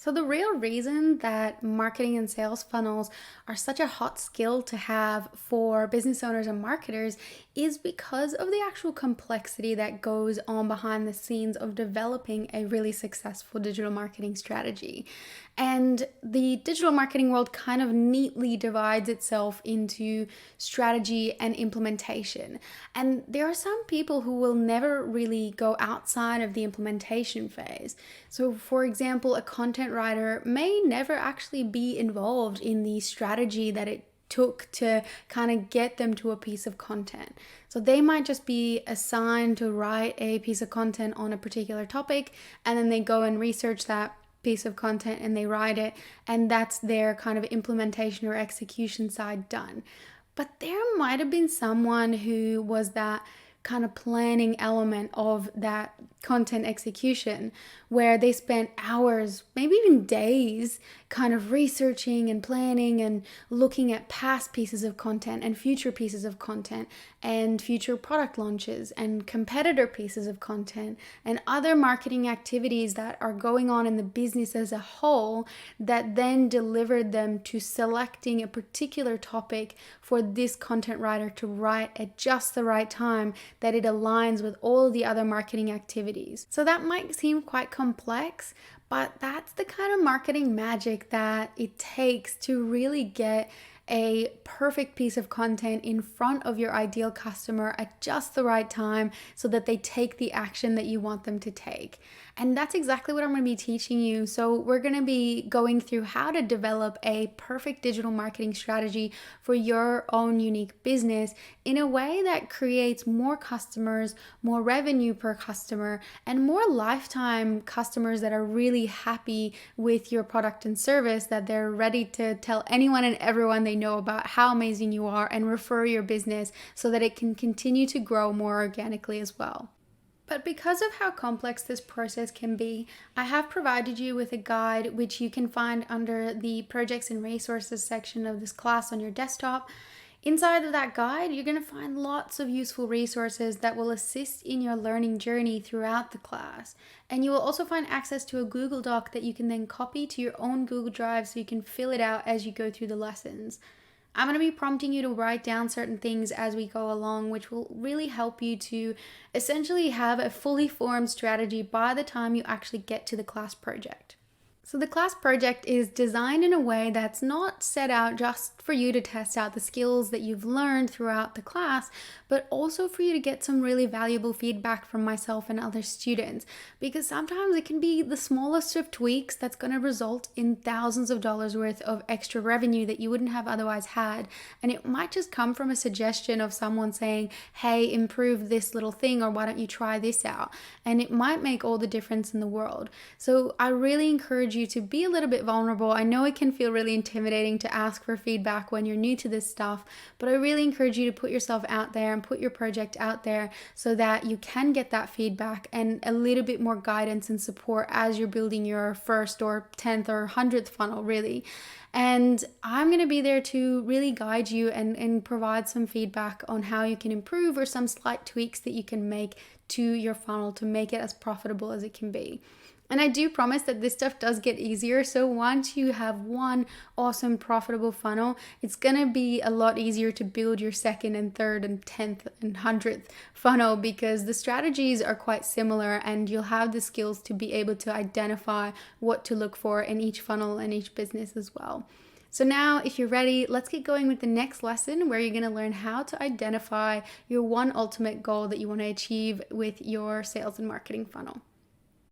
So, the real reason that marketing and sales funnels are such a hot skill to have for business owners and marketers is because of the actual complexity that goes on behind the scenes of developing a really successful digital marketing strategy. And the digital marketing world kind of neatly divides itself into strategy and implementation. And there are some people who will never really go outside of the implementation phase. So, for example, a content writer may never actually be involved in the strategy that it took to kind of get them to a piece of content. So they might just be assigned to write a piece of content on a particular topic, and then they go and research that piece of content and they write it, and that's their kind of implementation or execution side done. But there might have been someone who was that kind of planning element of that content execution where they spent hours, maybe even days, kind of researching and planning and looking at past pieces of content and future pieces of content and future product launches and competitor pieces of content and other marketing activities that are going on in the business as a whole that then delivered them to selecting a particular topic for this content writer to write at just the right time that it aligns with all the other marketing activities. So that might seem quite complex, but that's the kind of marketing magic that it takes to really get a perfect piece of content in front of your ideal customer at just the right time so that they take the action that you want them to take. And that's exactly what I'm going to be teaching you. So we're going to be going through how to develop a perfect digital marketing strategy for your own unique business in a way that creates more customers, more revenue per customer, and more lifetime customers that are really happy with your product and service, that they're ready to tell anyone and everyone they know about how amazing you are and refer your business so that it can continue to grow more organically as well. But because of how complex this process can be, I have provided you with a guide which you can find under the projects and resources section of this class on your desktop. Inside of that guide, you're going to find lots of useful resources that will assist in your learning journey throughout the class. And you will also find access to a Google Doc that you can then copy to your own Google Drive so you can fill it out as you go through the lessons. I'm going to be prompting you to write down certain things as we go along, which will really help you to essentially have a fully formed strategy by the time you actually get to the class project. So the class project is designed in a way that's not set out just for you to test out the skills that you've learned throughout the class, but also for you to get some really valuable feedback from myself and other students. Because sometimes it can be the smallest of tweaks that's going to result in thousands of dollars worth of extra revenue that you wouldn't have otherwise had. And it might just come from a suggestion of someone saying, hey, improve this little thing, or why don't you try this out? And it might make all the difference in the world. So I really encourage you to be a little bit vulnerable. I know it can feel really intimidating to ask for feedback when you're new to this stuff, but I really encourage you to put yourself out there and put your project out there so that you can get that feedback and a little bit more guidance and support as you're building your first or 10th or 100th funnel, really. And I'm going to be there to really guide you and provide some feedback on how you can improve or some slight tweaks that you can make to your funnel to make it as profitable as it can be. And I do promise that this stuff does get easier. So once you have one awesome profitable funnel, it's going to be a lot easier to build your second and third and 10th and 100th funnel because the strategies are quite similar and you'll have the skills to be able to identify what to look for in each funnel and each business as well. So now, if you're ready, let's get going with the next lesson where you're going to learn how to identify your one ultimate goal that you want to achieve with your sales and marketing funnel.